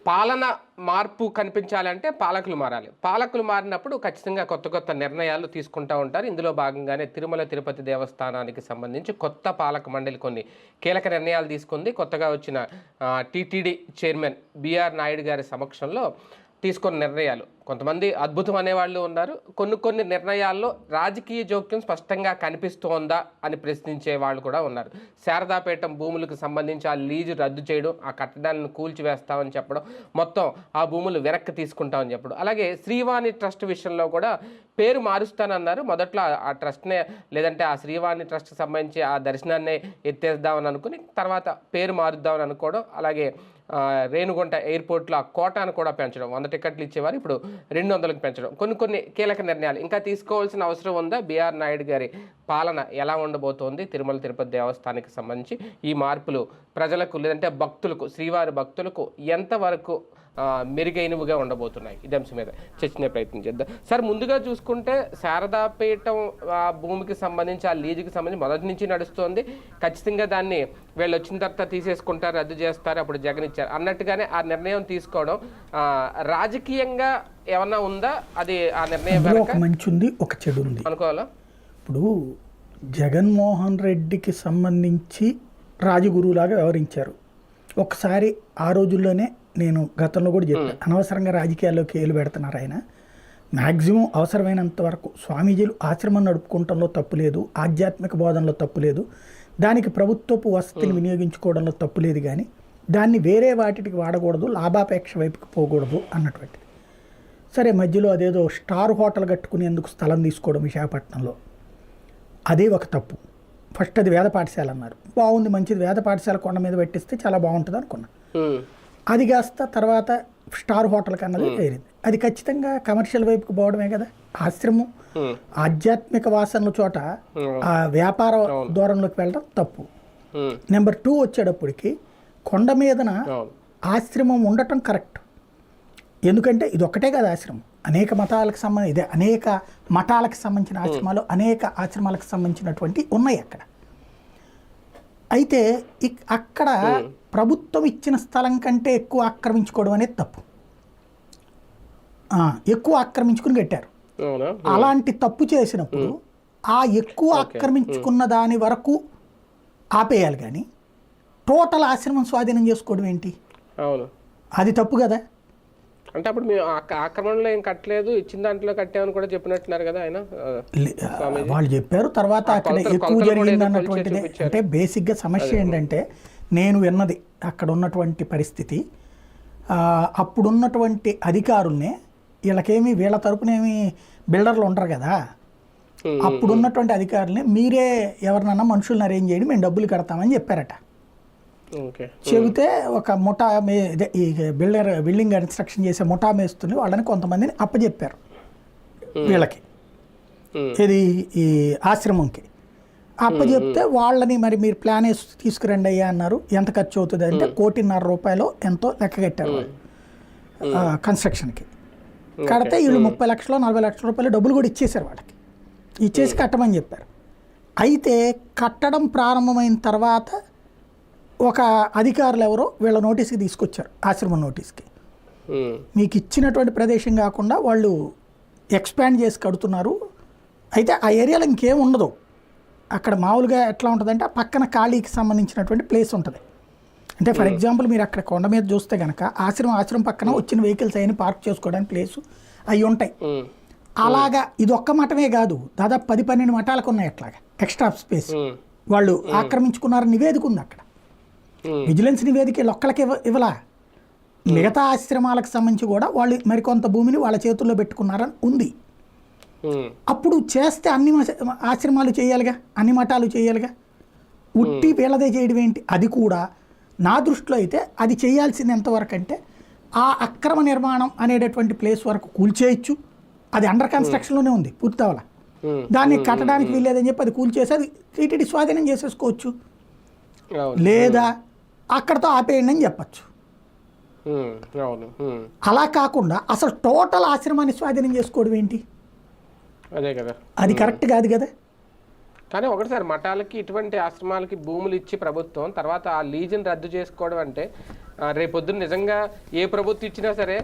పాలన మార్పు కనిపించాలంటే పాలకులు మారాలి. పాలకులు మారినప్పుడు ఖచ్చితంగా కొత్త కొత్త నిర్ణయాలు తీసుకుంటూ ఉంటారు. ఇందులో భాగంగానే తిరుమల తిరుపతి దేవస్థానానికి సంబంధించి కొత్త పాలక మండలి కొన్ని కీలక నిర్ణయాలు తీసుకుంది. కొత్తగా వచ్చిన టీటీడీ చైర్మన్ బిఆర్ నాయుడు గారి సమక్షంలో తీసుకున్న నిర్ణయాలు కొంతమంది అద్భుతం అనేవాళ్ళు ఉన్నారు. కొన్ని నిర్ణయాల్లో రాజకీయ జోక్యం స్పష్టంగా కనిపిస్తోందా అని ప్రశ్నించే వాళ్ళు కూడా ఉన్నారు. శారదాపీఠం భూములకు సంబంధించి ఆ లీజు రద్దు చేయడం, ఆ కట్టడాలను కూల్చివేస్తామని చెప్పడం, మొత్తం ఆ భూములు వెనక్కి తీసుకుంటామని చెప్పడం. అలాగే శ్రీవాణి ట్రస్ట్ విషయంలో కూడా పేరు మారుస్తానన్నారు. మొదట్లో ఆ ట్రస్ట్నే లేదంటే ఆ శ్రీవాణి ట్రస్ట్కి సంబంధించి ఆ దర్శనాన్నే ఎత్తేద్దామని అనుకుని తర్వాత పేరు మారుద్దామని అనుకోవడం. అలాగే రేణుగుంట ఎయిర్పోర్ట్లో ఆ కోటాను కూడా పెంచడం, 100 టికెట్లు ఇచ్చేవారు ఇప్పుడు 200కి పెంచడం. కొన్ని కీలక నిర్ణయాలు ఇంకా తీసుకోవాల్సిన అవసరం ఉందా? బిఆర్ నాయుడు గారి పాలన ఎలా ఉండబోతోంది? తిరుమల తిరుపతి దేవస్థానానికి సంబంధించి ఈ మార్పులు ప్రజలకు లేదంటే భక్తులకు, శ్రీవారి భక్తులకు ఎంతవరకు మెరుగైనవిగా ఉండబోతున్నాయి? ఇదే అంశం మీద చర్చించే ప్రయత్నం చేద్దాం. సార్, ముందుగా చూసుకుంటే శారదాపీఠం భూమికి సంబంధించి ఆ లీజుకి సంబంధించి మొదటి నుంచి నడుస్తోంది. ఖచ్చితంగా దాన్ని వీళ్ళు వచ్చిన తర్వాత తీసేసుకుంటారు, రద్దు చేస్తారు, అప్పుడు జగన్ ఇచ్చారు అన్నట్టుగానే ఆ నిర్ణయం తీసుకోవడం రాజకీయంగా ఏమన్నా ఉందా? అది ఆ నిర్ణయం ఒక మంచి ఉంది, ఒక చెడు ఉంది అనుకోవాలా? ఇప్పుడు జగన్మోహన్ రెడ్డికి సంబంధించి రాజగురువులాగా వ్యవహరించారు. ఒకసారి ఆ రోజుల్లోనే నేను గతంలో కూడా చెప్పాను, అనవసరంగా రాజకీయాల్లోకి ఏలు పెడుతున్నారు ఆయన. మ్యాక్సిమం అవసరమైనంత వరకు స్వామీజీలు ఆశ్రమం నడుపుకుంటంలో తప్పు లేదు, ఆధ్యాత్మిక బోధనలో తప్పు లేదు, దానికి ప్రభుత్వపు వసతిని వినియోగించుకోవడంలో తప్పు లేదు, కానీ దాన్ని వేరే వాటికి వాడకూడదు, లాభాపేక్ష వైపుకి పోకూడదు అన్నటువంటిది. సరే, మధ్యలో అదేదో స్టార్ హోటల్ కట్టుకునేందుకు స్థలం తీసుకోవడం విశాఖపట్నంలో, అదే ఒక తప్పు. ఫస్ట్ అది వేద పాఠశాల అన్నారు, బాగుంది, మంచిది, వేద పాఠశాల కొండ మీద పెట్టిస్తే చాలా బాగుంటుంది అనుకున్నా. అది కాస్త తర్వాత స్టార్ హోటల్ కన్నది వేరేది. అది ఖచ్చితంగా కమర్షియల్ వైపుకి పోవడమే కదా. ఆశ్రమం ఆధ్యాత్మిక వాసనల చోట ఆ వ్యాపార దూరంలోకి వెళ్ళడం తప్పు. నెంబర్ 2 వచ్చేటప్పటికి కొండ మీదన ఆశ్రమం ఉండటం కరెక్ట్. ఎందుకంటే ఇది ఒక్కటే కదా ఆశ్రమం, అనేక మతాలకు సంబంధించి ఇదే అనేక మఠాలకు సంబంధించిన ఆశ్రమాలు, అనేక ఆశ్రమాలకు సంబంధించినటువంటి ఉన్నాయి అక్కడ. అయితే అక్కడ ప్రభుత్వం ఇచ్చిన స్థలం కంటే ఎక్కువ ఆక్రమించుకోవడం అనేది తప్పు. ఎక్కువ ఆక్రమించుకుని కట్టారు. అలాంటి తప్పు చేసినప్పుడు ఆ ఎక్కువ ఆక్రమించుకున్న దాని వరకు ఆపేయాలి, కానీ టోటల్ ఆశ్రమం స్వాధీనం చేసుకోవడం ఏంటి? అది తప్పు కదా. అంటే అప్పుడు మేము ఆక్రమణలో ఏం కట్టలేదు, ఇచ్చిన దాంట్లో కట్టామని కూడా చెప్పినట్టున్నారు కదా ఆయన. వాళ్ళు చెప్పారు. తర్వాత అక్కడ ఎక్కువ జరిగింది అన్నటువంటిది. అంటే బేసిక్గా సమస్య ఏంటంటే, నేను విన్నది అక్కడ ఉన్నటువంటి పరిస్థితి, అప్పుడున్నటువంటి అధికారుల్ని వీళ్ళకేమి వీళ్ళ తరపునేమి బిల్డర్లు ఉంటారు కదా, అప్పుడున్నటువంటి అధికారుల్ని మీరే ఎవరినన్నా మనుషులను అరేంజ్ చేయండి, మేము డబ్బులు కడతామని చెప్పారట. చెబితే ఒక ముఠా ఈ బిల్డింగ్ కన్స్ట్రక్షన్ చేసే ముఠా మేస్తుంది వాళ్ళని కొంతమందిని అప్పచెప్పారు వీళ్ళకి, ఇది ఈ ఆశ్రమంకి అప్పచెప్తే వాళ్ళని మరి మీరు ప్లాన్ వేసి తీసుకురండి అయ్యా అన్నారు. ఎంత ఖర్చు అవుతుంది అంటే 1.5 కోటి ఎంతో లెక్క కట్టారు వాళ్ళు కన్స్ట్రక్షన్కి. కడితే వీళ్ళు 30 లక్షలు 40 లక్షల రూపాయలు డబ్బులు కూడా ఇచ్చేశారు వాళ్ళకి, ఇచ్చేసి కట్టమని చెప్పారు. అయితే కట్టడం ప్రారంభమైన తర్వాత ఒక అధికారులు ఎవరో వీళ్ళ నోటీస్కి తీసుకొచ్చారు, ఆశ్రమం నోటీస్కి, మీకు ఇచ్చినటువంటి ప్రదేశం కాకుండా వాళ్ళు ఎక్స్పాండ్ చేసి కడుతున్నారు. అయితే ఆ ఏరియాలో ఇంకేం ఉండదు, అక్కడ మామూలుగా ఎట్లా ఉంటుందంటే ఆ పక్కన ఖాళీకి సంబంధించినటువంటి ప్లేస్ ఉంటుంది. అంటే ఫర్ ఎగ్జాంపుల్ మీరు అక్కడ కొండ మీద చూస్తే కనుక ఆశ్రమం పక్కన వచ్చిన వెహికల్స్ అవన్నీ పార్క్ చేసుకోవడానికి ప్లేసు అవి ఉంటాయి. అలాగా ఇది ఒక్క మఠమే కాదు, దాదాపు 10-12 మఠాలకు ఉన్నాయి అట్లాగా ఎక్స్ట్రా స్పేస్ వాళ్ళు ఆక్రమించుకున్నారని నివేదిక ఉంది అక్కడ. విజిలెన్స్ నివేదిక ఒక్కళ్ళకి ఇవ్వలా, మిగతా ఆశ్రమాలకు సంబంధించి కూడా వాళ్ళు మరికొంత భూమిని వాళ్ళ చేతుల్లో పెట్టుకున్నారని ఉంది. అప్పుడు చేస్తే అన్ని ఆశ్రమాలు చేయాలిగా, అన్ని మఠాలు చేయాలిగా, ఉట్టి వీళ్ళదే చేయడం ఏంటి? అది కూడా నా దృష్టిలో అయితే అది చేయాల్సింది ఎంతవరకు అంటే ఆ అక్రమ నిర్మాణం అనేటటువంటి ప్లేస్ వరకు కూల్చేయచ్చు, అది అండర్ కన్స్ట్రక్షన్లోనే ఉంది, పూర్తి అవ్వాల, దాన్ని కట్టడానికి వీల్లేదని చెప్పి అది కూల్చేసి అది టీటీడీ స్వాధీనం చేసేసుకోవచ్చు, లేదా అక్కడతో ఆపేయండి అని చెప్పచ్చు. అలా కాకుండా అసలు టోటల్ ఆశ్రమాన్ని స్వాధీనం చేసుకోవడం ఏంటి? అదే కదా, అది కరెక్ట్ కాదు కదా. కానీ ఒకటిసారి మఠాలకి ఇటువంటి ఆశ్రమాలకి భూములు ఇచ్చి ప్రభుత్వం తర్వాత ఆ లీజుని రద్దు చేసుకోవడం అంటే రేపొద్దున నిజంగా ఏ ప్రభుత్వం ఇచ్చినా సరే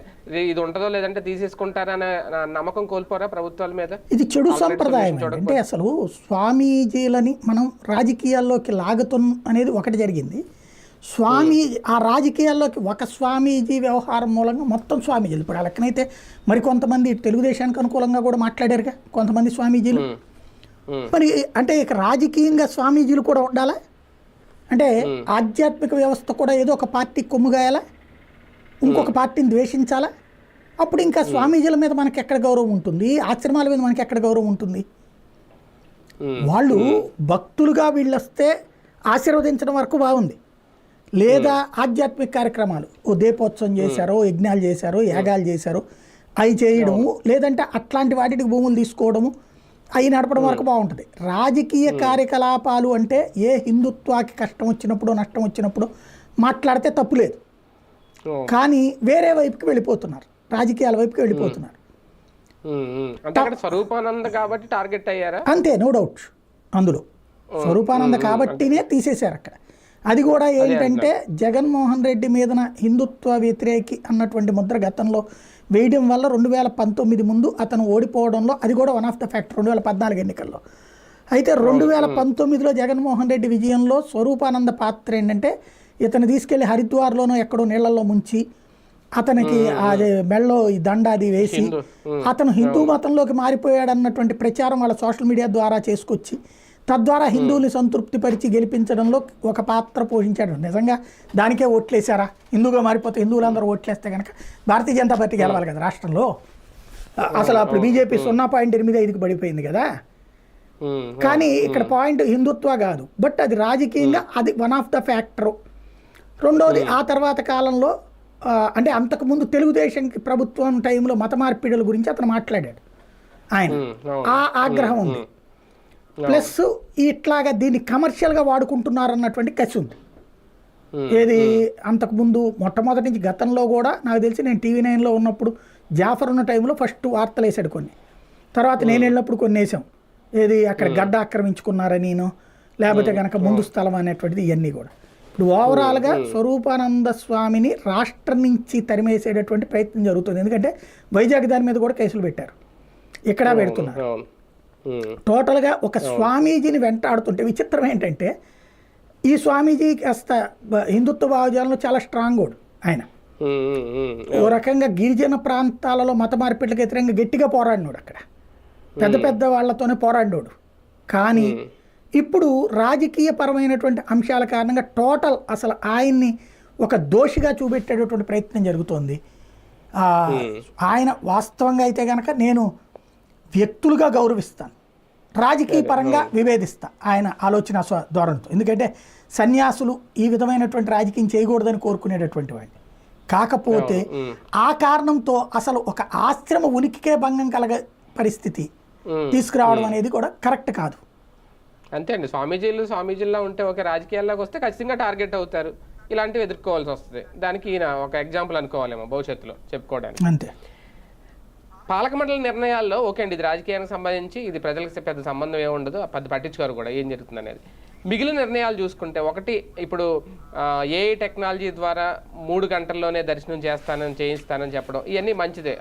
ఇది ఉంటుందో లేదంటే తీసేసుకుంటారనే నమ్మకం కోల్పోరా ప్రభుత్వాల మీద? ఇది చెడు సంప్రదాయం అంటే అసలు స్వామీజీలని మనం రాజకీయాల్లోకి లాగుతాం అనేది ఒకటి జరిగింది. ఆ రాజకీయాల్లోకి ఒక స్వామీజీ వ్యవహారం మూలంగా మొత్తం స్వామీజీలు ఇప్పుడు ఆ లెక్కనైతే మరికొంతమంది తెలుగుదేశానికి అనుకూలంగా కూడా మాట్లాడారుగా కొంతమంది స్వామీజీలు. మరి అంటే ఇక రాజకీయంగా స్వామీజీలు కూడా ఉండాలా? అంటే ఆధ్యాత్మిక వ్యవస్థ కూడా ఏదో ఒక పార్టీ కొమ్ముగాయాలా, ఇంకొక పార్టీని ద్వేషించాలా? అప్పుడు ఇంకా స్వామీజీల మీద మనకి ఎక్కడ గౌరవం ఉంటుంది, ఆశ్రమాల మీద మనకి ఎక్కడ గౌరవం ఉంటుంది? వాళ్ళు భక్తులుగా వీళ్ళు వస్తే ఆశీర్వదించడం వరకు బాగుంది, లేదా ఆధ్యాత్మిక కార్యక్రమాలు ఓ దీపోత్సవం చేశారో, యజ్ఞాలు చేశారో, యాగాలు చేశారో అవి చేయడము, లేదంటే అట్లాంటి వాటికి భూములు తీసుకోవడము అవి నడపడం వరకు బాగుంటుంది. రాజకీయ కార్యకలాపాలు అంటే ఏ హిందుత్వాకి కష్టం వచ్చినప్పుడు నష్టం వచ్చినప్పుడు మాట్లాడితే తప్పు లేదు, కానీ వేరే వైపుకి వెళ్ళిపోతున్నారు, రాజకీయాల వైపుకి వెళ్ళిపోతున్నారు. స్వరూపానంద కాబట్టి టార్గెట్ అయ్యారా? అంతే, నో డౌట్. అందులో స్వరూపానంద కాబట్టినే తీసేశారు అక్కడ. అది కూడా ఏంటంటే జగన్మోహన్ రెడ్డి మీదన హిందుత్వ వ్యతిరేకి అన్నటువంటి ముద్ర గతంలో వేయడం వల్ల 2019 ముందు అతను ఓడిపోవడంలో అది కూడా వన్ ఆఫ్ ద ఫ్యాక్టర్ 2014 ఎన్నికల్లో. అయితే 2019లో జగన్మోహన్ రెడ్డి విజయంలో స్వరూపానంద పాత్ర ఏంటంటే ఇతను తీసుకెళ్లి హరిద్వార్లోనో ఎక్కడో నీళ్లలో ముంచి అతనికి అది మెళ్ళో ఈ దండ అది వేసి అతను హిందూ మతంలోకి మారిపోయాడన్నటువంటి ప్రచారం వాళ్ళ సోషల్ మీడియా ద్వారా చేసుకొచ్చి తద్వారా హిందువుల్ని సంతృప్తిపరిచి గెలిపించడంలో ఒక పాత్ర పోషించాడు. నిజంగా దానికే ఓట్లేశారా? హిందూగా మారిపోతే హిందువులందరూ ఓట్లేస్తే కనుక భారతీయ జనతా పార్టీ గెలవాలి కదా రాష్ట్రంలో. అసలు అప్పుడు బీజేపీ 0.85కి పడిపోయింది కదా. కానీ ఇక్కడ పాయింట్ హిందుత్వ కాదు, బట్ అది రాజకీయంగా అది వన్ ఆఫ్ ద ఫ్యాక్టరు. రెండవది ఆ తర్వాత కాలంలో అంటే అంతకుముందు తెలుగుదేశం ప్రభుత్వం టైంలో మత మార్పిడుల గురించి అతను మాట్లాడాడు. ఆయన ఆ ఆగ్రహం ఉంది, ప్లస్ ఇట్లాగా దీన్ని కమర్షియల్గా వాడుకుంటున్నారు అన్నటువంటి కసి ఉంది. ఏది అంతకుముందు మొట్టమొదటి నుంచి గతంలో కూడా నాకు తెలిసి నేను TV9లో ఉన్నప్పుడు జాఫర్ ఉన్న టైంలో ఫస్ట్ వార్తలు వేసాడు కొన్ని, తర్వాత నేను వెళ్ళినప్పుడు కొన్ని వేసాం. ఏది అక్కడ గడ్డ ఆక్రమించుకున్నారని లేకపోతే కనుక ముందు స్థలం అనేటువంటిది ఇవన్నీ కూడా. ఇప్పుడు ఓవరాల్గా స్వరూపానంద స్వామిని రాష్ట్రం నుంచి తరిమేసేటటువంటి ప్రయత్నం జరుగుతుంది. ఎందుకంటే వైజాగ్ దాని మీద కూడా కేసులు పెట్టారు, ఇక్కడ పెడుతున్నారు. టోటల్గా ఒక స్వామీజీని వెంటాడుతుంటే విచిత్రం ఏంటంటే ఈ స్వామీజీ కాస్త హిందుత్వ భావజాలంలో చాలా స్ట్రాంగ్ ఓడు ఆయన. ఓ రకంగా గిరిజన ప్రాంతాలలో మత మార్పిట్లకు వ్యతిరేకంగా గట్టిగా పోరాడినోడు, అక్కడ పెద్ద పెద్ద వాళ్ళతోనే పోరాడినోడు. కానీ ఇప్పుడు రాజకీయ పరమైనటువంటి అంశాల కారణంగా టోటల్ అసలు ఆయన్ని ఒక దోషిగా చూపెట్టేటటువంటి ప్రయత్నం జరుగుతోంది. ఆయన వాస్తవంగా అయితే కనుక నేను వ్యక్తులుగా గౌరవిస్తాను, రాజకీయ పరంగా విభేదిస్తా ఆయన ఆలోచన ధోరణితో. ఎందుకంటే సన్యాసులు ఈ విధమైనటువంటి రాజకీయం చేయకూడదని కోరుకునేటటువంటి వాడిని. కాకపోతే ఆ కారణంతో అసలు ఒక ఆశ్రమ ఉనికికే భంగం కలగ పరిస్థితి తీసుకురావడం అనేది కూడా కరెక్ట్ కాదు. అంతే అండి, స్వామీజీల్లో ఉంటే ఒక రాజకీయాల్లోకి వస్తే ఖచ్చితంగా టార్గెట్ అవుతారు, ఇలాంటివి ఎదుర్కోవాల్సి వస్తుంది. దానికి ఈయన ఒక ఎగ్జాంపుల్ అనుకోవాలేమో భవిష్యత్తులో చెప్పుకోవడానికి. అంతే. పాలక మండలి నిర్ణయాల్లో ఓకే అండి, ఇది రాజకీయానికి సంబంధించి ఇది ప్రజలకు పెద్ద సంబంధం ఏమి ఉండదు, పెద్ద పట్టించుకోరు కూడా ఏం జరుగుతుంది అనేది. మిగిలిన నిర్ణయాలు చూసుకుంటే ఒకటి, ఇప్పుడు ఏఐ టెక్నాలజీ ద్వారా 3 గంటల్లోనే దర్శనం చేయిస్తానని చెప్పడం ఇవన్నీ మంచిదే.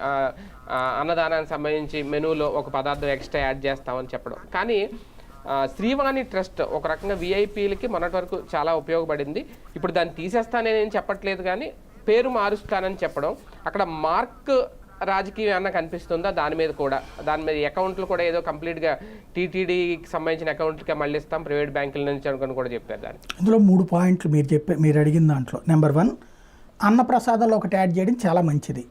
అన్నదానానికి సంబంధించి మెనూలో ఒక పదార్థం ఎక్స్ట్రా యాడ్ చేస్తామని చెప్పడం. కానీ శ్రీవాణి ట్రస్ట్ ఒక రకంగా విఐపీలకి మొన్నటి వరకు చాలా ఉపయోగపడింది. ఇప్పుడు దాన్ని తీసేస్తానని చెప్పట్లేదు, కానీ పేరు మారుస్తానని చెప్పడం, అక్కడ మార్క్ రాజకీయం అన్న కనిపిస్తుందా? దాని మీద అకౌంట్లు కూడా ఏదో కంప్లీట్గా టీటీడీకి సంబంధించిన అకౌంట్లకే మళ్ళీ ఇస్తాం ప్రైవేట్ బ్యాంకుల నుంచి అనుకుని కూడా చెప్పారు. దాన్ని ఇందులో 3 పాయింట్లు మీరు అడిగిన దాంట్లో నెంబర్ 1 అన్నప్రసాదాల్లో ఒకటి యాడ్ చేయడం చాలా మంచిది.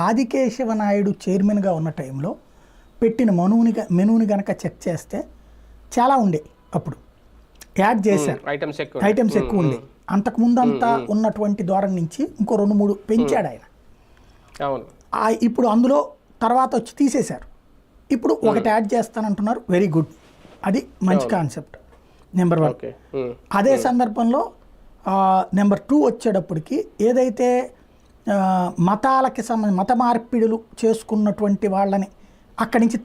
ఆదికేశవ నాయుడు చైర్మన్గా ఉన్న టైంలో పెట్టిన మెనూని కనుక చెక్ చేస్తే చాలా ఉండే, అప్పుడు యాడ్ చేశారు, ఐటమ్స్ ఎక్కువ ఉండే. అంతకుముందు అంతా ఉన్నటువంటి ధోరణి నుంచి ఇంకో 2-3 పెంచాడు ఆయన. ఇప్పుడు అందులో తర్వాత వచ్చి తీసేశారు, ఇప్పుడు ఒకటి యాడ్ చేస్తానంటున్నారు. వెరీ గుడ్, అది మంచి కాన్సెప్ట్ నెంబర్ 1. అదే సందర్భంలో నెంబర్ 2 వచ్చేటప్పటికి ఏదైతే మతాలకి సంబంధించి మత మార్పిడులు చేసుకున్నటువంటి వాళ్ళని అక్కడి నుంచి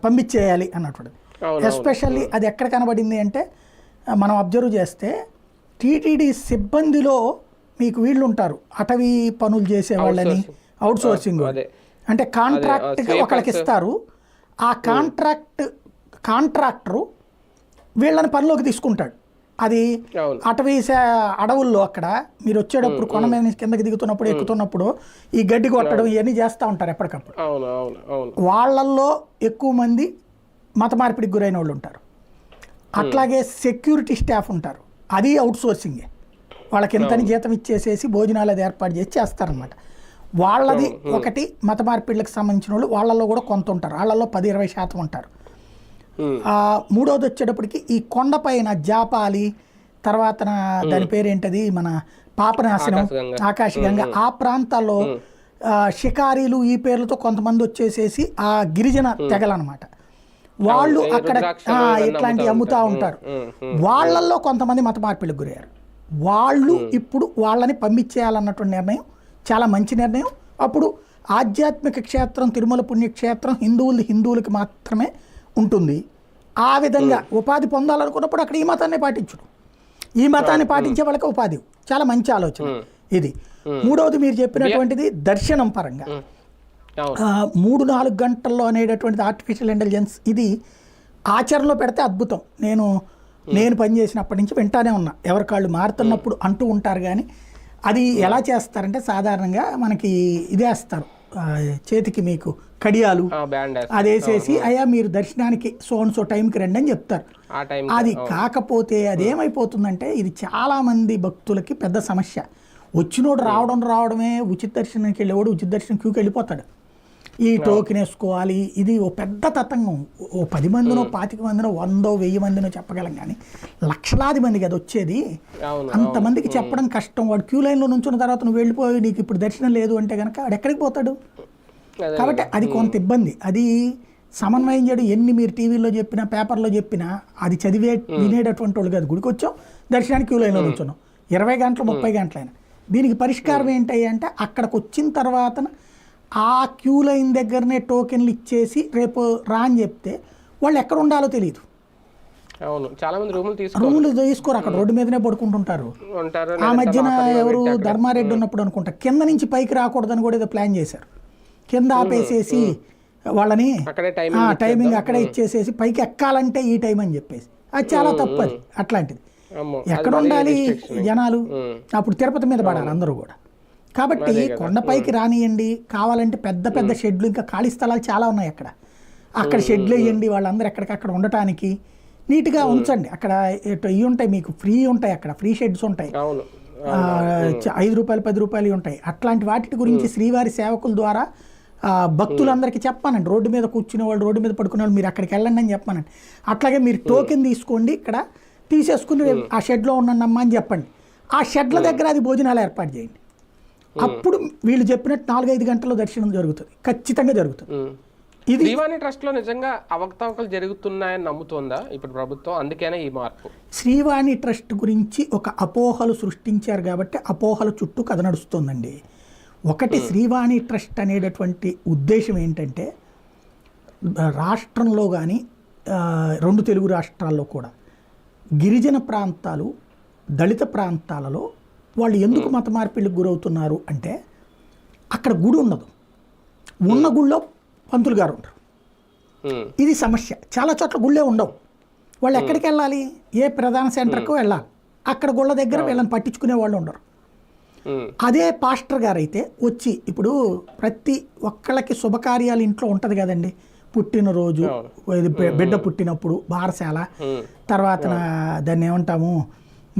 పంపించేయాలి అన్నటువంటిది. ఎస్పెషల్లీ అది ఎక్కడ కనబడింది అంటే మనం అబ్జర్వ్ చేస్తే టీటీడీ సిబ్బందిలో మీకు వీళ్ళు ఉంటారు, అటవీ పనులు చేసే వాళ్ళని, అవుట్ సోర్సింగ్, అంటే కాంట్రాక్ట్గా ఒకళ్ళకి ఇస్తారు. ఆ కాంట్రాక్టరు వీళ్ళని పనిలోకి తీసుకుంటాడు. అది అటవీ అడవుల్లో అక్కడ మీరు వచ్చేటప్పుడు కొండ మీద నుంచి కిందకి దిగుతున్నప్పుడు ఎక్కుతున్నప్పుడు ఈ గడ్డి కొట్టడం ఇవన్నీ చేస్తూ ఉంటారు ఎప్పటికప్పుడు. వాళ్ళల్లో ఎక్కువ మంది మత మార్పిడికి గురైన వాళ్ళు ఉంటారు. అట్లాగే సెక్యూరిటీ స్టాఫ్ ఉంటారు, అది అవుట్ సోర్సింగే. వాళ్ళకి ఎంతని జీతం ఇచ్చేసేసి భోజనాలు అది ఏర్పాటు చేసి చేస్తారనమాట. వాళ్ళది ఒకటి. మత మార్పిడిలకు సంబంధించిన వాళ్ళు వాళ్ళల్లో కూడా కొంత ఉంటారు, వాళ్ళల్లో 10-20% ఉంటారు. మూడోది వచ్చేటప్పటికి ఈ కొండపైన జాపాలి, తర్వాత దాని పేరేంటది, మన పాపనాశనం, ఆకాశగంగా, ఆ ప్రాంతాల్లో షికారీలు ఈ పేర్లతో కొంతమంది వచ్చేసేసి ఆ గిరిజన తెగలన్నమాట. వాళ్ళు అక్కడ ఇట్లాంటివి అమ్ముతూ ఉంటారు. వాళ్ళల్లో కొంతమంది మత మార్పిడికి గురయ్యారు. వాళ్ళు ఇప్పుడు వాళ్ళని పంపించేయాలన్నటువంటి నిర్ణయం చాలా మంచి నిర్ణయం. అప్పుడు ఆధ్యాత్మిక క్షేత్రం తిరుమల పుణ్యక్షేత్రం హిందువులకి మాత్రమే ఉంటుంది. ఆ విధంగా ఉపాధి పొందాలనుకున్నప్పుడు అక్కడ ఈ మతాన్ని పాటించడం, ఈ మతాన్ని పాటించే వాళ్ళకి ఉపాధి, చాలా మంచి ఆలోచన ఇది. మూడవది మీరు చెప్పినటువంటిది దర్శనం పరంగా 3-4 గంటల్లో అనేటటువంటిది ఆర్టిఫిషియల్ ఇంటెలిజెన్స్, ఇది ఆచరణలో పెడితే అద్భుతం. నేను పనిచేసినప్పటి నుంచి వింటానే ఉన్నా, ఎవరి కాళ్ళు మారుతున్నప్పుడు అంటూ ఉంటారు. కానీ అది ఎలా చేస్తారంటే సాధారణంగా మనకి ఇదేస్తారు చేతికి, మీకు కడియాలు అదేసేసి అయ్యా మీరు దర్శనానికి సో టైంకి రండి అని చెప్తారు. అది కాకపోతే అదేమైపోతుందంటే ఇది చాలామంది భక్తులకి పెద్ద సమస్య. వచ్చినోడు రావడమే, ఉచిత దర్శనానికి వెళ్ళేవాడు ఉచిత దర్శనం క్యూకి వెళ్ళిపోతాడు. ఈ టోకెన్ వేసుకోవాలి, ఇది ఓ పెద్ద తతంగం. ఓ 10 మందినో 25 మందినో 100-1000 మందినో చెప్పగలం, కానీ లక్షలాది మందికి అది వచ్చేది. అంతమందికి చెప్పడం కష్టం. వాడు క్యూ లైన్లో నుంచున్న తర్వాత నువ్వు వెళ్ళిపోయి నీకు ఇప్పుడు దర్శనం లేదు అంటే కనుక వాడు ఎక్కడికి పోతాడు? కాబట్టి అది కొంత ఇబ్బంది. అది సమన్వయం చేయడం, ఎన్ని మీరు టీవీలో చెప్పినా పేపర్లో చెప్పినా అది వినేటటువంటి వాళ్ళు కాదు. గుడికి వచ్చాం, దర్శనానికి క్యూ లైన్లో నుంచున్నాం, 20 గంటలు 30 గంటలైనా. దీనికి పరిష్కారం ఏంటి అంటే అక్కడికి వచ్చిన తర్వాత ఆ క్యూ లైన్ దగ్గరనే టోకెన్లు ఇచ్చేసి రేపు రా అని చెప్తే వాళ్ళు ఎక్కడ ఉండాలో తెలియదు. రూములు తీసుకోరు, అక్కడ రోడ్డు మీదనే పడుకుంటుంటారు. ఆ మధ్యన ఎవరు ధర్మారెడ్డి ఉన్నప్పుడు అనుకుంటా కింద నుంచి పైకి రాకూడదని కూడా ఏదో ప్లాన్ చేశారు. కింద ఆపేసేసి వాళ్ళని టైమింగ్ అక్కడే ఇచ్చేసేసి పైకి ఎక్కాలంటే ఈ టైం అని చెప్పేసి, అది చాలా తప్పది. అట్లాంటిది ఎక్కడ ఉండాలి జనాలు? అప్పుడు తిరుపతి మీద పడాలి అందరూ కూడా. కాబట్టి కొండపైకి రానియండి, కావాలంటే పెద్ద పెద్ద షెడ్లు, ఇంకా ఖాళీ స్థలాలు చాలా ఉన్నాయి అక్కడ షెడ్లు వేయండి, వాళ్ళందరూ ఎక్కడికక్కడ ఉండటానికి నీట్గా ఉంచండి. అక్కడ ఇవి ఉంటాయి మీకు, ఫ్రీ ఉంటాయి, అక్కడ ఫ్రీ షెడ్స్ ఉంటాయి, 5 రూపాయలు 10 రూపాయలు ఉంటాయి. అట్లాంటి వాటి గురించి శ్రీవారి సేవకుల ద్వారా భక్తులందరికీ చెప్పానండి. రోడ్డు మీద కూర్చునే వాళ్ళు, రోడ్డు మీద పడుకునే వాళ్ళు మీరు అక్కడికి వెళ్ళండి అని చెప్పానండి. అట్లాగే మీరు టోకెన్ తీసుకోండి, ఇక్కడ తీసేసుకుని ఆ షెడ్లో ఉండండి అమ్మా అని చెప్పండి. ఆ షెడ్ల దగ్గర అది భోజనాలు ఏర్పాటు చేయండి. అప్పుడు వీళ్ళు చెప్పినట్టు 4-5 గంటల్లో దర్శనం జరుగుతుంది, ఖచ్చితంగా జరుగుతుంది. ఇది శ్రీవాణి ట్రస్ట్ లో నిజంగా అవకతవకలు జరుగుతున్నాయని నమ్ముతోందా ఇప్పుడు ప్రభుత్వం? అందుకేనా ఈ మార్పు? శ్రీవాణి ట్రస్ట్ గురించి ఒక అపోహలు సృష్టించారు కాబట్టి అపోహల చుట్టూ కథ నడుస్తుందండి. ఒకటి, శ్రీవాణి ట్రస్ట్ అనేటటువంటి ఉద్దేశం ఏంటంటే రాష్ట్రంలో కానీ 2 తెలుగు రాష్ట్రాల్లో కూడా గిరిజన ప్రాంతాలు, దళిత ప్రాంతాలలో వాళ్ళు ఎందుకు మత మార్పిడికి గురవుతున్నారు అంటే అక్కడ గుడి ఉండదు, ఉన్న గుళ్ళో పంతులు గారు ఉంటారు. ఇది సమస్య. చాలా చోట్ల గుళ్ళే ఉండవు. వాళ్ళు ఎక్కడికి వెళ్ళాలి? ఏ ప్రధాన సెంటర్కు వెళ్ళాలి. అక్కడ గుళ్ళ దగ్గర వీళ్ళని పట్టించుకునే వాళ్ళు ఉండరు. అదే పాస్టర్ గారు అయితే వచ్చి, ఇప్పుడు ప్రతి ఒక్కళ్ళకి శుభకార్యాలు ఇంట్లో ఉంటుంది కదండి, పుట్టినరోజు, బిడ్డ పుట్టినప్పుడు బారశాల, తర్వాత దాన్ని ఏమంటాము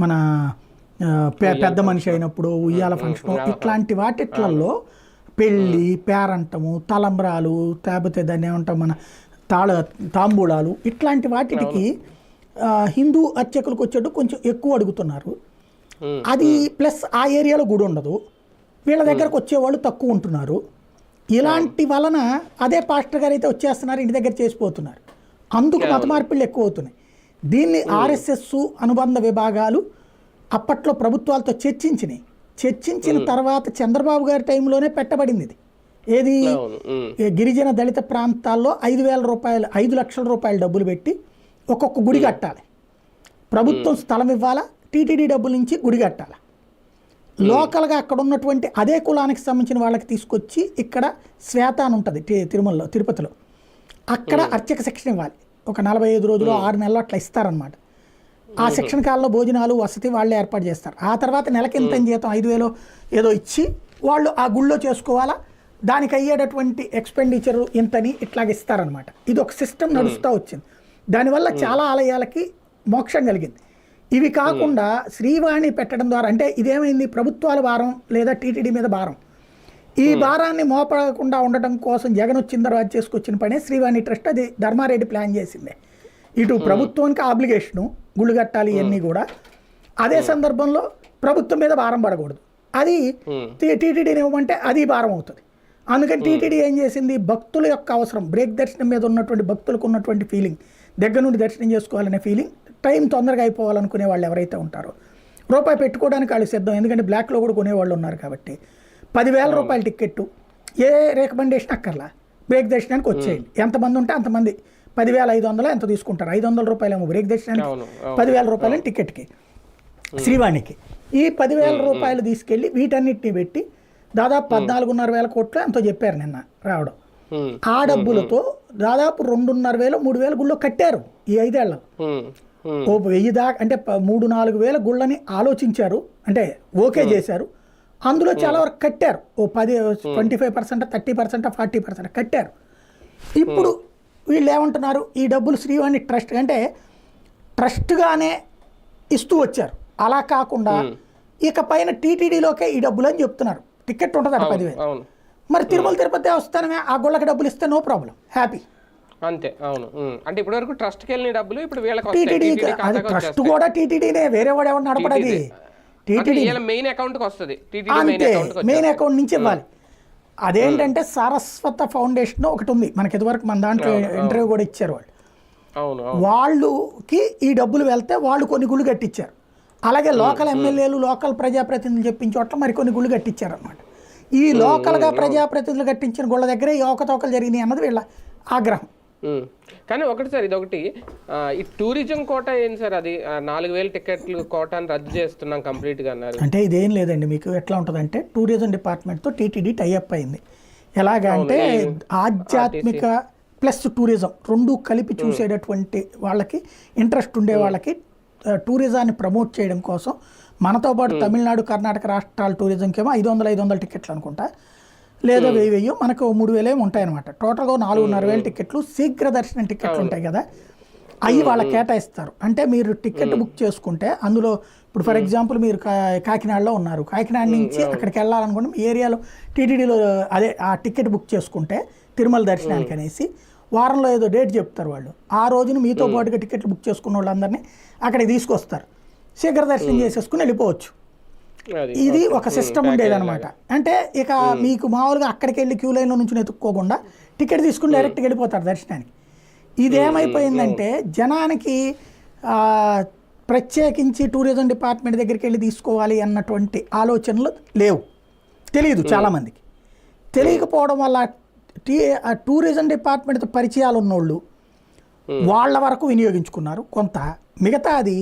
మన పెద్ద మనిషి అయినప్పుడు ఉయ్యాల ఫంక్షన్, ఇట్లాంటి వాటిట్లలో పెళ్ళి, పేరంటము, తలంబ్రాలు, లేకపోతే దాన్ని ఏమంటాం మన తాంబూలాలు, ఇట్లాంటి వాటికి హిందూ అర్చకులకు వచ్చేట్టు కొంచెం ఎక్కువ అడుగుతున్నారు. అది ప్లస్ ఆ ఏరియాలో గుడి ఉండదు, వీళ్ళ దగ్గరకు వచ్చేవాళ్ళు తక్కువ ఉంటున్నారు. ఇలాంటి వలన అదే పాస్టర్ గారు అయితే వచ్చేస్తున్నారు, ఇంటి దగ్గర చేసిపోతున్నారు. అందుకు మత మార్పిళ్ళు ఎక్కువ అవుతున్నాయి. దీన్ని ఆర్ఎస్ఎస్ అనుబంధ విభాగాలు అప్పట్లో ప్రభుత్వాలతో చర్చించిన తర్వాత చంద్రబాబు గారి టైంలోనే పెట్టబడింది ఇది. ఏది, గిరిజన దళిత ప్రాంతాల్లో 5,000 రూపాయలు 5 లక్షల రూపాయలు డబ్బులు పెట్టి ఒక్కొక్క గుడి కట్టాలి, ప్రభుత్వం స్థలం ఇవ్వాలా, టీటీడీ డబ్బుల నుంచి గుడి కట్టాలి. లోకల్గా అక్కడ ఉన్నటువంటి అదే కులానికి సంబంధించిన వాళ్ళకి తీసుకొచ్చి ఇక్కడ శ్వేత అని ఉంటుంది తిరుమలలో, తిరుపతిలో, అక్కడ అర్చక శిక్షణ ఇవ్వాలి. ఒక 45 రోజులు 6 నెలలు అట్లా ఇస్తారనమాట. ఆ శిక్షణ కాలంలో భోజనాలు వసతి వాళ్ళే ఏర్పాటు చేస్తారు. ఆ తర్వాత నెలకి ఇంత జీతం 5,000 ఏదో ఇచ్చి వాళ్ళు ఆ గుళ్ళో చేసుకోవాలా, దానికి అయ్యేటటువంటి ఎక్స్పెండిచర్ ఇంతని ఇట్లాగ ఇస్తారనమాట. ఇది ఒక సిస్టమ్ నడుస్తూ వచ్చింది. దానివల్ల చాలా ఆలయాలకి మోక్షం కలిగింది. ఇవి కాకుండా శ్రీవాణి పెట్టడం ద్వారా అంటే ఇదేమైంది, ప్రభుత్వాల భారం లేదా టీటీడీ మీద భారం. ఈ భారాన్ని మోపడకుండా ఉండటం కోసం జగన్ వచ్చిన తర్వాత చేసుకొచ్చిన పనే శ్రీవాణి ట్రస్ట్. అది ధర్మారెడ్డి ప్లాన్ చేసిందే. ఇటు ప్రభుత్వానికి ఆబ్లిగేషను, గుళ్ళు కట్టాలి ఇవన్నీ కూడా. అదే సందర్భంలో ప్రభుత్వం మీద భారం పడకూడదు. అది టీటీడీని ఇవ్వమంటే అది భారం అవుతుంది. అందుకని టీటీడీ ఏం చేసింది, భక్తుల యొక్క అవసరం, బ్రేక్ దర్శనం మీద ఉన్నటువంటి భక్తులకు ఉన్నటువంటి ఫీలింగ్, దగ్గర నుండి దర్శనం చేసుకోవాలనే ఫీలింగ్, టైం తొందరగా అయిపోవాలనుకునే వాళ్ళు ఎవరైతే ఉంటారో రూపాయి పెట్టుకోవడానికి వాళ్ళు సిద్ధం. ఎందుకంటే బ్లాక్లో కూడా కొనేవాళ్ళు ఉన్నారు కాబట్టి 10,000 రూపాయల టికెట్టు, ఏ రికమెండేషన్ అక్కర్లా, బ్రేక్ దర్శనానికి వచ్చేయండి. ఎంతమంది ఉంటే అంతమంది 10,500 ఎంత తీసుకుంటారు, 500 రూపాయలేమో బ్రేక్ దర్శనానికి, 10,000 రూపాయలు టికెట్కి, శ్రీవాణికి. ఈ 10,000 రూపాయలు తీసుకెళ్ళి వీటన్నిటిని పెట్టి దాదాపు 14,500 కోట్లు ఎంతో చెప్పారు నిన్న రావడం. ఆ డబ్బులతో దాదాపు 2,500 3,000 గుళ్ళో కట్టారు ఈ 5 ఏళ్ళలో. ఓ 1000 దాకా అంటే 3-4 వేల గుళ్ళని ఆలోచించారు, అంటే ఓకే చేశారు. అందులో చాలా వరకు కట్టారు. ఓ 25%, 30%, 40% కట్టారు. ఇప్పుడు వీళ్ళు ఏమంటున్నారు, ఈ డబ్బులు శ్రీవాణి ట్రస్ట్ అంటే ట్రస్ట్గానే ఇస్తూ వచ్చారు. అలా కాకుండా ఇక పైన టీటీడీలోకే ఈ డబ్బులు అని చెప్తున్నారు. టికెట్ ఉంటుంది అక్కడ 10,000. మరి తిరుమల తిరుపతి దేవస్థానమే ఆ గుళ్ళకి డబ్బులు ఇస్తే నో ప్రాబ్లం, హ్యాపీ. అంతే. అవును. అంటే ఇప్పటి వరకు ట్రస్ట్కి వెళ్ళిన డబ్బులు ఇప్పుడు వీళ్ళకి టీటీడీ, అది ట్రస్ట్ కూడా టీటీడీనే, వేరే వాడు ఎవరు నడపడది. టీటీడీ మెయిన్ అకౌంట్కి వస్తుంది, అంతే, మెయిన్ అకౌంట్ నుంచి ఇవ్వాలి. అదేంటంటే సారస్వత ఫౌండేషన్ ఒకటి ఉంది మనకి, ఇదివరకు మన దాంట్లో ఇంటర్వ్యూ కూడా ఇచ్చారు వాళ్ళు. వాళ్ళకి ఈ డబ్బులు వెళ్తే వాళ్ళు కొన్ని గుళ్ళు కట్టించారు. అలాగే లోకల్ ఎమ్మెల్యేలు, లోకల్ ప్రజాప్రతినిధులు చెప్పించే చోట్ల మరికొన్ని గుళ్ళు కట్టించారు అనమాట. ఈ లోకల్గా ప్రజాప్రతినిధులు కట్టించిన గుళ్ళ దగ్గర ఈ అవకతవకలు జరిగినాయి అన్నది వీళ్ళ ఆగ్రహం. కానీ ఒకటి సార్, ఇదొకటి ఈ టూరిజం కోట ఏంటి సార్, అది 4,000 టికెట్లు కోటాను రద్దు చేస్తున్నాం కంప్లీట్గా అన్నారు. అంటే ఇదేం లేదండి, మీకు ఎట్లా ఉంటుందంటే టూరిజం డిపార్ట్మెంట్తో టీటీడీ టైఅప్ అయింది. ఎలాగా అంటే ఆధ్యాత్మిక ప్లస్ టూరిజం రెండు కలిపి చూసేటటువంటి వాళ్ళకి, ఇంట్రెస్ట్ ఉండే వాళ్ళకి టూరిజాన్ని ప్రమోట్ చేయడం కోసం మనతో పాటు తమిళనాడు, కర్ణాటక రాష్ట్రాల టూరిజంకేమో 500 టికెట్లు అనుకుంటా, లేదా 1,000 మనకు 3,000 ఉంటాయన్నమాట. టోటల్గా 4,500 టికెట్లు శీఘ్ర దర్శనం టికెట్లు ఉంటాయి కదా, అవి వాళ్ళకి కేటాయిస్తారు. అంటే మీరు టికెట్ బుక్ చేసుకుంటే అందులో ఇప్పుడు ఫర్ ఎగ్జాంపుల్ మీరు కాకినాడలో ఉన్నారు, కాకినాడ నుంచి అక్కడికి వెళ్ళాలనుకుంటే మీ ఏరియాలో టీటీడీలో అదే ఆ టికెట్ బుక్ చేసుకుంటే తిరుమల దర్శనానికి అనేసి వారంలో ఏదో డేట్ చెప్తారు వాళ్ళు. ఆ రోజున మీతో పాటుగా టికెట్లు బుక్ చేసుకున్న వాళ్ళందరినీ అక్కడికి తీసుకొస్తారు, శీఘ్ర దర్శనం చేసేసుకుని వెళ్ళిపోవచ్చు. ఇది ఒక సిస్టమ్ ఉండేదన్నమాట. అంటే ఇక మీకు మామూలుగా అక్కడికి వెళ్ళి క్యూ లైన్లో నుంచి ఎత్తుక్కోకుండా టికెట్ తీసుకుని డైరెక్ట్గా వెళ్ళిపోతారు దర్శనానికి. ఇదేమైపోయిందంటే జనానికి ప్రత్యేకించి టూరిజం డిపార్ట్మెంట్ దగ్గరికి వెళ్ళి తీసుకోవాలి అన్నటువంటి ఆలోచనలు లేవు, తెలియదు చాలామందికి. తెలియకపోవడం వల్ల టూరిజం డిపార్ట్మెంట్తో పరిచయాలు ఉన్నోళ్ళు వాళ్ళ వరకు వినియోగించుకున్నారు కొంత. మిగతాది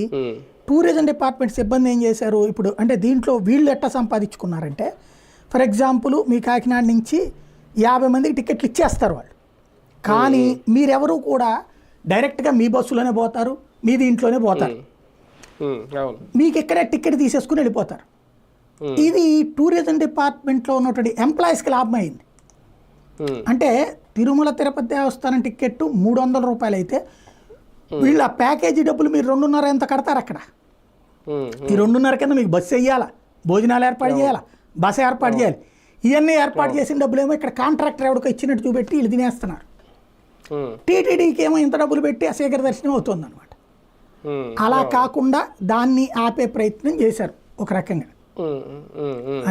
టూరిజం డిపార్ట్మెంట్ సిబ్బంది ఏం చేశారు ఇప్పుడు అంటే దీంట్లో వీళ్ళు ఎట్లా సంపాదించుకున్నారంటే, ఫర్ ఎగ్జాంపుల్ మీ కాకినాడ నుంచి 50 మందికి టికెట్లు ఇచ్చేస్తారు వాళ్ళు, కానీ మీరెవరూ కూడా డైరెక్ట్గా మీ బస్సులోనే పోతారు, మీ దీంట్లోనే పోతారు, మీకు ఇక్కడే టికెట్ తీసేసుకుని వెళ్ళిపోతారు. ఇది టూరిజం డిపార్ట్మెంట్లో ఉన్నటువంటి ఎంప్లాయీస్కి లాభం అయింది. అంటే తిరుమల తిరుపతి దేవస్థానం టికెట్ 300 రూపాయలు అయితే వీళ్ళు ఆ ప్యాకేజీ డబ్బులు మీరు 2.5 ఎంత కడతారు అక్కడ. ఈ 2.5 కింద మీకు బస్సు వేయాలా, భోజనాలు ఏర్పాటు చేయాలా, బస్సు ఏర్పాటు చేయాలి, ఇవన్నీ ఏర్పాటు చేసిన డబ్బులు ఏమో ఇక్కడ కాంట్రాక్టర్ ఎవరికో ఇచ్చినట్టు చూపెట్టి వీళ్ళు తినేస్తున్నారు. టీటీడీకి ఏమో ఇంత డబ్బులు పెట్టి అశేఖర దర్శనం అవుతుంది అనమాట. అలా కాకుండా దాన్ని ఆపే ప్రయత్నం చేశారు ఒక రకంగా.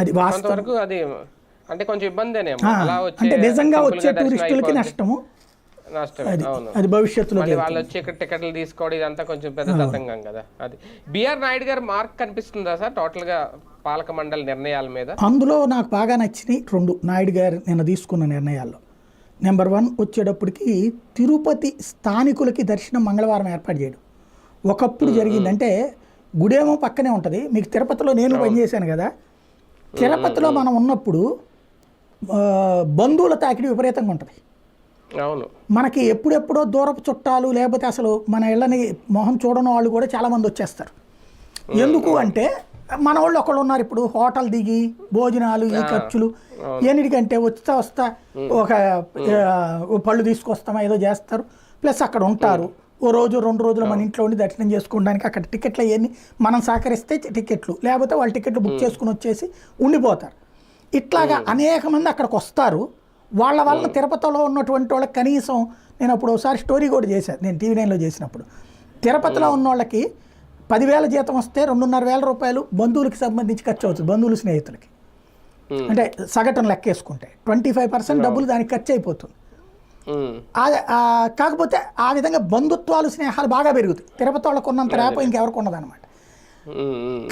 అది వాస్తవం. అంటే కొంచెం ఇబ్బంది, అంటే నిజంగా వచ్చే టూరిస్టులకి నష్టము, అది భవిష్యత్తులో వాళ్ళు వచ్చి ఇక్కడ టికెట్లు తీసుకోవడం ఇదంతా కొంచెం పెద్ద తతంగం కదా. అది బిఆర్ నాయుడు గారు మార్క్ కనిపిస్తుందా సార్ టోటల్ గా పాలక మండలి నిర్ణయాల మీద? అందులో నాకు బాగా నచ్చినాయి 2 నాయుడు గారు నిన్న తీసుకున్న నిర్ణయాల్లో. నెంబర్ 1 వచ్చేటప్పటికి తిరుపతి స్థానికులకి దర్శనం మంగళవారం ఏర్పాటు చేయడం. ఒకప్పుడు జరిగిందంటే గుడేమో పక్కనే ఉంటుంది. మీకు తిరుపతిలో నేను పనిచేశాను కదా, తిరుపతిలో మనం ఉన్నప్పుడు బంధువుల తాకిడి విపరీతంగా ఉంటుంది. అవును, మనకి ఎప్పుడెప్పుడో దూరపు చుట్టాలు లేకపోతే అసలు మన ఇళ్ళని మొహం చూడని వాళ్ళు కూడా చాలామంది వచ్చేస్తారు. ఎందుకు అంటే మన వాళ్ళు ఒకళ్ళు ఉన్నారు, ఇప్పుడు హోటల్ దిగి భోజనాలు ఈ ఖర్చులు ఎన్నిటికంటే వస్తా ఒక పళ్ళు తీసుకొస్తామా ఏదో చేస్తారు, ప్లస్ అక్కడ ఉంటారు ఓ రోజు 2 రోజులు మన ఇంట్లో ఉండి దర్శనం చేసుకోవడానికి. అక్కడ టికెట్లు అవన్నీ మనం సహకరిస్తే టికెట్లు, లేకపోతే వాళ్ళు టికెట్లు బుక్ చేసుకుని వచ్చేసి ఉండిపోతారు. ఇట్లాగా అనేక మంది అక్కడికి వస్తారు. వాళ్ళ వల్ల తిరుపతిలో ఉన్నటువంటి వాళ్ళకి కనీసం, నేను అప్పుడు ఒకసారి స్టోరీ కూడా చేశాను నేను టీవీ 9లో చేసినప్పుడు, తిరుపతిలో ఉన్న వాళ్ళకి 10,000 జీతం వస్తే 2,500 రూపాయలు బంధువులకి సంబంధించి ఖర్చు అవుతుంది, బంధువులు స్నేహితులకి. అంటే సగటును లెక్కేసుకుంటే 25% డబ్బులు దానికి ఖర్చు అయిపోతుంది. కాకపోతే ఆ విధంగా బంధుత్వాలు స్నేహాలు బాగా పెరుగుతాయి. తిరుపతి వాళ్ళకు ఉన్నంత రేప ఇంకెవరికి ఉండదన్నమాట.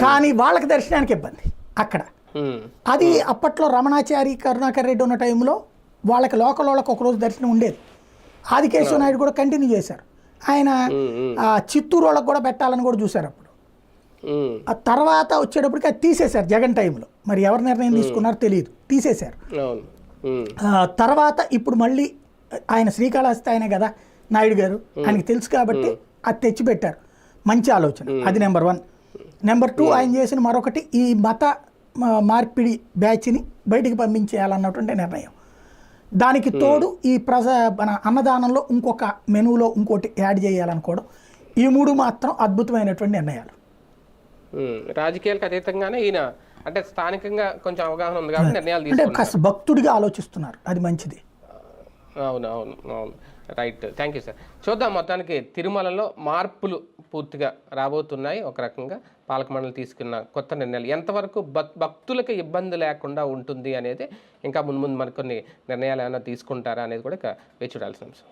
కానీ వాళ్ళకి దర్శనానికి ఇబ్బంది అక్కడ. అది అప్పట్లో రమణాచారి కరుణాకర్ రెడ్డి ఉన్న టైంలో వాళ్ళకి లోకల్ వాళ్ళకి ఒకరోజు దర్శనం ఉండేది. ఆదికేశవ నాయుడు కూడా కంటిన్యూ చేశారు. ఆయన చిత్తూరు వాళ్ళకి కూడా పెట్టాలని కూడా చూశారు అప్పుడు. ఆ తర్వాత వచ్చేటప్పటికి అది తీసేశారు జగన్ టైంలో. మరి ఎవరు నిర్ణయం తీసుకున్నారో తెలియదు, తీసేశారు. తర్వాత ఇప్పుడు మళ్ళీ ఆయన శ్రీకాళహస్తి ఆయనే కదా నాయుడు గారు, ఆయనకి తెలుసు కాబట్టి అది తెచ్చిపెట్టారు. మంచి ఆలోచన అది నెంబర్ 1. నెంబర్ 2 ఆయన చేసిన మరొకటి ఈ మత మార్పిడి బ్యాచ్ని బయటికి పంపించేయాలన్నటువంటి నిర్ణయం. దానికి తోడు ఈ మన అన్నదానంలో ఇంకొక మెనూలో ఇంకోటి యాడ్ చేయాలనుకోవడం, ఈ 3 మాత్రం అద్భుతమైనటువంటి నిర్ణయాలు. రాజకీయాలకు అతీతంగానే ఈయన అంటే స్థానికంగా కొంచెం అవగాహన ఉంది కాబట్టి నిర్ణయాలు అంటే తీసుకుంటారు. కాస్త భక్తుడిగా ఆలోచిస్తున్నారు, అది మంచిది. అవును, రైట్. Thank you sir. చూద్దాం, మొత్తానికి తిరుమలలో మార్పులు పూర్తిగా రాబోతున్నాయి. ఒక రకంగా పాలక మండలి తీసుకున్న కొత్త నిర్ణయాలు ఎంతవరకు భక్తులకు ఇబ్బంది లేకుండా ఉంటుంది అనేది, ఇంకా ముందు మరికొన్ని నిర్ణయాలు ఏమైనా తీసుకుంటారా అనేది కూడా ఇక వేచి చూడాల్సిన అంశం.